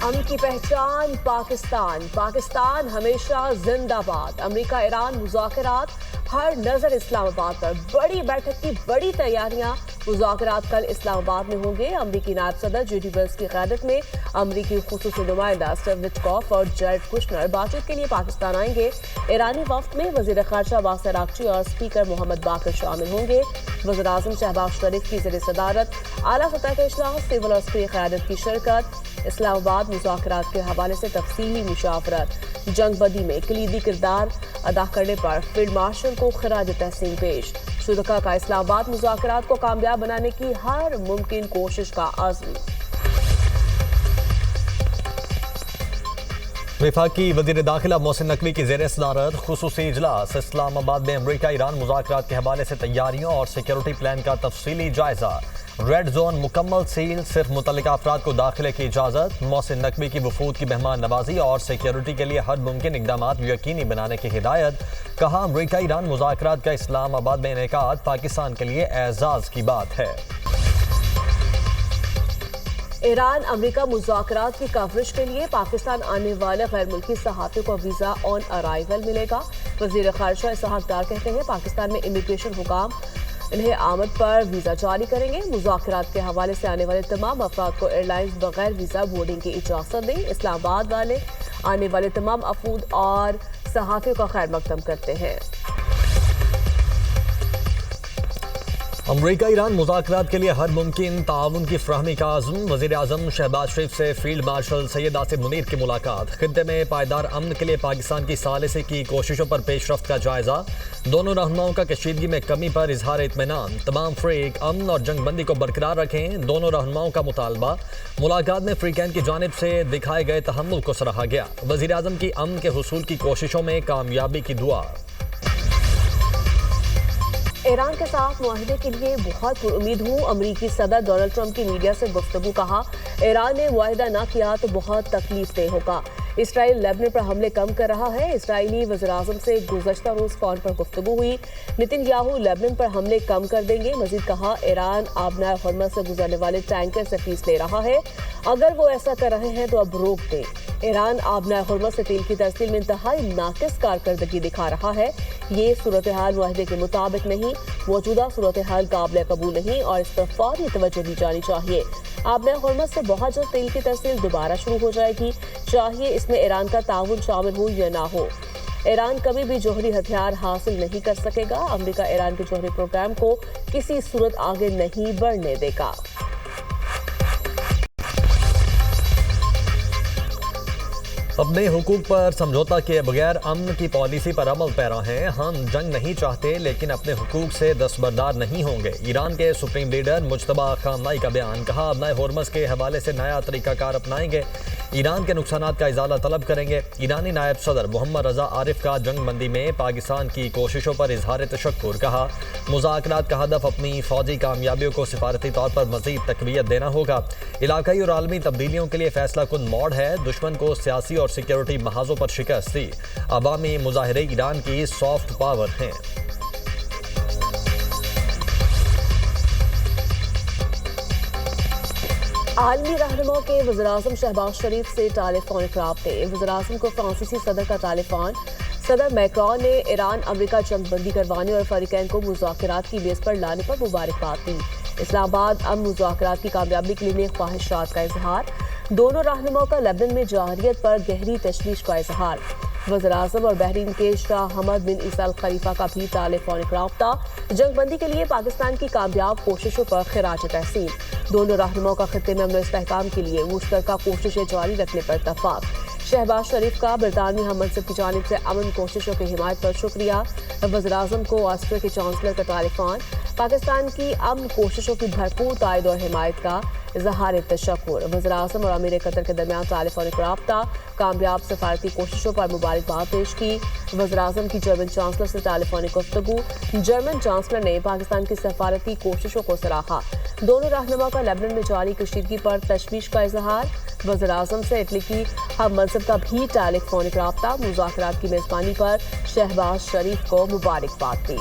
امن کی پہچان پاکستان ہمیشہ زندہ باد۔ امریکہ ایران مذاکرات، ہر نظر اسلام آباد پر۔ بڑی بیٹھک کی بڑی تیاریاں۔ مذاکرات کل اسلام آباد میں ہوں گے۔ امریکی نائب صدر جے ڈی وینس کی قیادت میں امریکی خصوصی نمائندہ اسٹیو وٹکوف اور جیرڈ کشنر بات چیت کے لیے پاکستان آئیں گے۔ ایرانی وفد میں وزیر خارجہ عباس عراقچی اور اسپیکر محمد باقر شامل ہوں گے۔ وزیر اعظم شہباز شریف کی زیر صدارت اعلیٰ سطح کے اجلاس، سول اور عسکری قیادت کی شرکت۔ اسلام آباد مذاکرات کے حوالے سے تفصیلی مشاورت۔ جنگ بندی میں کلیدی کردار ادا کرنے پر فیلڈ مارشل کو خراج تحسین پیش۔ شرکاء کا اسلام آباد مذاکرات کو کامیاب بنانے کی ہر ممکن کوشش کا عزم۔ وفاقی وزیر داخلہ محسن نقوی کی زیر صدارت خصوصی اجلاس، اسلام آباد میں امریکہ ایران مذاکرات کے حوالے سے تیاریوں اور سیکیورٹی پلان کا تفصیلی جائزہ۔ ریڈ زون مکمل سیل، صرف متعلقہ افراد کو داخلے کی اجازت۔ محسن نقوی کی وفود کی مہمان نوازی اور سیکیورٹی کے لیے ہر ممکن اقدامات یقینی بنانے کی ہدایت۔ کہا امریکہ ایران مذاکرات کا اسلام آباد میں انعقاد پاکستان کے لیے اعزاز کی بات ہے۔ ایران امریکہ مذاکرات کی کوریج کے لیے پاکستان آنے والے غیر ملکی صحافیوں کو ویزا آن ارائیول ملے گا۔ وزیر خارجہ اسحاق ڈار کہتے ہیں پاکستان میں امیگریشن حکام انہیں آمد پر ویزا جاری کریں گے۔ مذاکرات کے حوالے سے آنے والے تمام افراد کو ایئر لائنز بغیر ویزا بورڈنگ کی اجازت دیں۔ اسلام آباد والے آنے والے تمام افراد اور صحافیوں کا خیر مقدم کرتے ہیں۔ امریکہ ایران مذاکرات کے لیے ہر ممکن تعاون کی فراہمی کا عزم۔ وزیر اعظم شہباز شریف سے فیلڈ مارشل سید آصف منیر کی ملاقات۔ خطے میں پائیدار امن کے لیے پاکستان کی ثالثی کی کوششوں پر پیش رفت کا جائزہ۔ دونوں رہنماؤں کا کشیدگی میں کمی پر اظہار اطمینان۔ تمام فریق امن اور جنگ بندی کو برقرار رکھیں، دونوں رہنماؤں کا مطالبہ۔ ملاقات میں فریقین کی جانب سے دکھائے گئے تحمل کو سراہا گیا۔ وزیر اعظم کی امن کے حصول کی کوششوں میں کامیابی کی دعا۔ ایران کے ساتھ معاہدے کے لیے بہت پر امید ہوں، امریکی صدر ڈونلڈ ٹرمپ کی میڈیا سے گفتگو۔ کہا ایران نے معاہدہ نہ کیا تو بہت تکلیف دہ ہوگا۔ اسرائیل لیبنان پر حملے کم کر رہا ہے۔ اسرائیلی وزیر اعظم سے گزشتہ روز فون پر گفتگو ہوئی۔ نتن یاہو لیبنان پر حملے کم کر دیں گے۔ مزید کہا ایران آبنائے ہرمز سے گزرنے والے ٹینکر سے فیس لے رہا ہے، اگر وہ ایسا کر رہے ہیں تو اب روک دیں۔ ایران آبنائے ہرمز سے تیل کی ترسیل میں انتہائی ناقص کارکردگی دکھا رہا ہے۔ یہ صورتحال معاہدے کے مطابق نہیں، موجودہ صورتحال قابل قبول نہیں اور اس پر فوری توجہ دی جانی چاہیے۔ آبنائے ہرمز سے بہت جلد تیل کی ترسیل دوبارہ شروع ہو جائے گی، چاہیے اس میں ایران کا تعاون شامل ہو یا نہ ہو۔ ایران کبھی بھی جوہری ہتھیار حاصل نہیں کر سکے گا۔ امریکہ ایران کے جوہری پروگرام کو کسی صورت آگے نہیں بڑھنے دے گا۔ اپنے حقوق پر سمجھوتہ کیے بغیر امن کی پالیسی پر عمل پیرا ہیں۔ ہم جنگ نہیں چاہتے لیکن اپنے حقوق سے دستبردار نہیں ہوں گے۔ ایران کے سپریم لیڈر مجتبیٰ خامنائی کا بیان۔ کہا ابنائے ہرمز کے حوالے سے نیا طریقہ کار اپنائیں گے، ایران کے نقصانات کا ازالہ طلب کریں گے۔ ایرانی نائب صدر محمد رضا عارف کا جنگ بندی میں پاکستان کی کوششوں پر اظہار تشکر۔ کہا مذاکرات کا ہدف اپنی فوجی کامیابیوں کو سفارتی طور پر مزید تقویت دینا ہوگا۔ علاقائی اور عالمی تبدیلیوں کے لیے فیصلہ کن موڑ ہے، دشمن کو سیاسی اور سیکیورٹی محاذوں پر شکست دی۔ عوامی مظاہرے ایران کی سافٹ پاور ہیں۔ عالمی رہنماؤں کے وزیر اعظم شہباز شریف سے ٹیلی فونک رابطے۔ وزیر اعظم کو فرانسیسی صدر کا ٹیلی فون۔ صدر میکرون نے ایران امریکہ جنگ بندی کروانے اور فریقین کو مذاکرات کی میز پر لانے پر مبارکباد دی۔ اسلام آباد امن مذاکرات کی کامیابی کے لیے خواہشات کا اظہار۔ دونوں رہنماؤں کا لیبنان میں جارحیت پر گہری تشویش کا اظہار۔ وزیر اعظم اور بحرین کے شاہ حمد بن عیسی الخلیفہ کا بھی ٹیلی فونک رابطہ۔ جنگ بندی کے لیے پاکستان کی کامیاب کوششوں پر خراج تحسین۔ دونوں رہنماؤں کا خطے میں امن و استحکام کے لیے مشترکہ کوششیں جاری رکھنے پر اتفاق۔ شہباز شریف کا برطانوی ہم منصب کی جانب سے امن کوششوں کی حمایت پر شکریہ۔ وزیر اعظم کو آسٹریا کے چانسلر کا ٹیلی فون۔ پاکستان کی امن کوششوں کی بھرپور تائید اور حمایت کا اظہار تشکر۔ وزیر اعظم اور امیر قطر کے درمیان ٹیلی فونک رابطہ۔ کامیاب سفارتی کوششوں پر مبارکباد پیش کی۔ وزیر اعظم کی جرمن چانسلر سے ٹیلی فونک گفتگو۔ جرمن چانسلر نے پاکستان کی سفارتی کوششوں کو سراہا۔ دونوں رہنماؤں کا لیبنان میں جاری کشیدگی پر تشویش کا اظہار۔ وزیر اعظم سے اٹلی کی ہم منصب کا بھی ٹیلی فونک رابطہ۔ مذاکرات کی میزبانی پر شہباز شریف کو مبارکباد دی۔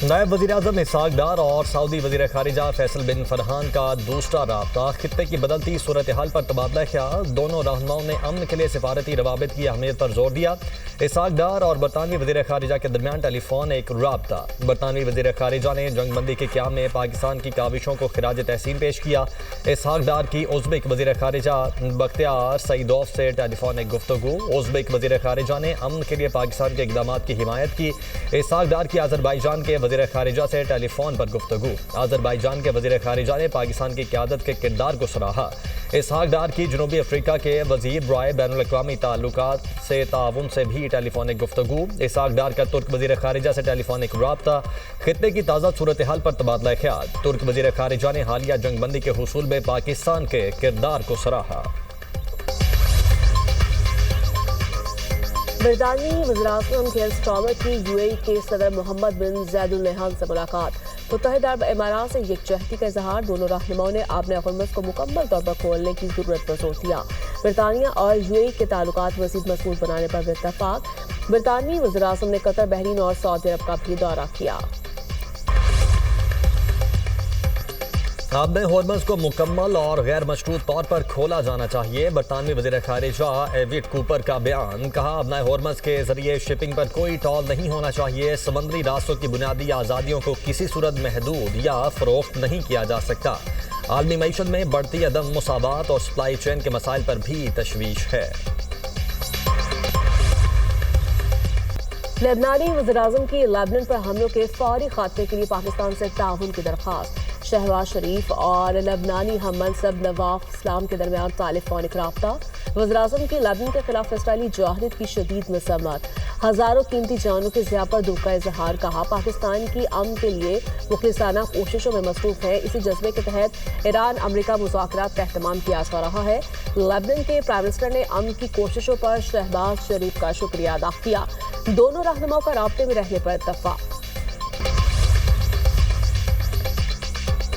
نائب وزیر اعظم اسحاق ڈار اور سعودی وزیر خارجہ فیصل بن فرحان کا دوسرا رابطہ خطے کی بدلتی صورتحال پر تبادلہ خیال. دونوں رہنماؤں نے امن کے لیے سفارتی روابط کی اہمیت پر زور دیا. اسحاق ڈار اور برطانوی وزیر خارجہ کے درمیان ٹیلی فون ایک رابطہ. برطانوی وزیر خارجہ نے جنگ بندی کے قیام میں پاکستان کی کاوشوں کو خراج تحسین پیش کیا. اسحاق ڈار کی ازبک وزیر خارجہ بختیار سعیدوف سے ٹیلی فون ایک گفتگو. ازبک وزیر خارجہ نے امن کے لیے پاکستان کے اقدامات کی حمایت کی. اسحاق ڈار کی آذربائیجان کے وزیر خارجہ سے ٹیلی فون پر گفتگو. آذربائیجان کے وزیر خارجہ نے پاکستان کی قیادت کے کردار کو سراہا. اسحاق ڈار کی جنوبی افریقہ کے وزیر برائے بین الاقوامی تعلقات سے تعاون سے بھی ٹیلی فونک گفتگو. اسحاق ڈار کا ترک وزیر خارجہ سے ٹیلی فونک رابطہ. خطے کی تازہ صورتحال پر تبادلہ خیال. ترک وزیر خارجہ نے حالیہ جنگ بندی کے حصول میں پاکستان کے کردار کو سراہا. برطانوی وزیراعظم کیئر سٹارمر کی یو اے ای کے صدر محمد بن زید النہیان سے ملاقات. متحدہ عرب امارات سے یکجہتی کا اظہار. دونوں رہنماؤں نے آبِ ہرمز کو مکمل طور پر کھولنے کی ضرورت پر زور دیا. برطانیہ اور یو اے ای کے تعلقات مزید مضبوط بنانے پر اتفاق. برطانوی وزیراعظم نے قطر، بحرین اور سعودی عرب کا بھی دورہ کیا. آبِ ہرمز کو مکمل اور غیر مشروط طور پر کھولا جانا چاہیے. برطانوی وزیر خارجہ ایوٹ کوپر کا بیان. کہا آبِ ہرمز کے ذریعے شپنگ پر کوئی ٹول نہیں ہونا چاہیے. سمندری راستوں کی بنیادی آزادیوں کو کسی صورت محدود یا فروخت نہیں کیا جا سکتا. عالمی معیشت میں بڑھتی عدم مساوات اور سپلائی چین کے مسائل پر بھی تشویش ہے. لبنانی وزیراعظم کی لیبنان پر حملوں کے فوری خاتمے کے لیے پاکستان سے تعاون کی درخواست. شہباز شریف اور لبنانی ہم منصب نواف اسلام کے درمیان ٹیلی فونک رابطہ. وزیراعظم کی لیبنان کے خلاف اسرائیلی جارحیت کی شدید مذمت. ہزاروں قیمتی جانوں کے ضیاع پر دکھ کا اظہار. کہا پاکستان کی امن کے لیے مخلصانہ کوششوں میں مصروف ہے. اسی جذبے کے تحت ایران امریکہ مذاکرات کا اہتمام کیا جا رہا ہے. لیبنان کے پرائم منسٹر نے امن کی کوششوں پر شہباز شریف کا شکریہ ادا کیا. دونوں رہنماؤں کا رابطے میں رہنے پر اتفاق.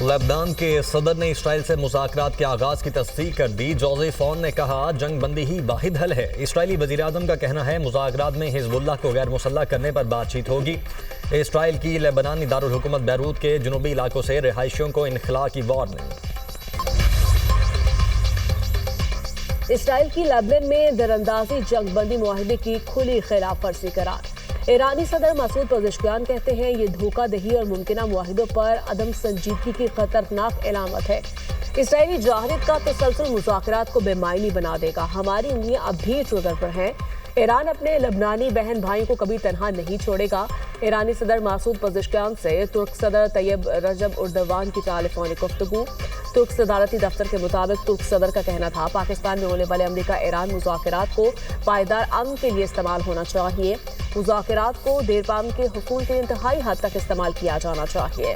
لبنان کے صدر نے اسرائیل سے مذاکرات کے آغاز کی تصدیق کر دی. جوزف اون نے کہا جنگ بندی ہی واحد حل ہے. اسرائیلی وزیر اعظم کا کہنا ہے مذاکرات میں حزب اللہ کو غیر مسلح کرنے پر بات چیت ہوگی. اسرائیل کی لبنانی دارالحکومت بیروت کے جنوبی علاقوں سے رہائشیوں کو انخلاء کی وارننگ. اسرائیل کی لبنان میں دراندازی جنگ بندی معاہدے کی کھلی خلاف ورزی قرار. ایرانی صدر مسعود پزشکیان کہتے ہیں یہ دھوکہ دہی اور ممکنہ معاہدوں پر عدم سنجیدگی کی خطرناک علامت ہے. اسرائیلی جارحیت کا تسلسل مذاکرات کو بے معنی بنا دے گا. ہماری انگلیاں اب بھی ٹریگر پر ہیں. ایران اپنے لبنانی بہن بھائیوں کو کبھی تنہا نہیں چھوڑے گا. ایرانی صدر مسعود پزشکیان سے ترک صدر طیب رجب اردوان کی ٹیلی فونک گفتگو. ترک صدارتی دفتر کے مطابق ترک صدر کا کہنا تھا پاکستان میں ہونے والے امریکہ ایران مذاکرات کو پائیدار امن کے لیے استعمال ہونا چاہیے. مذاکرات کو دیر پا امن کے حصول کے انتہائی حد تک استعمال کیا جانا چاہیے.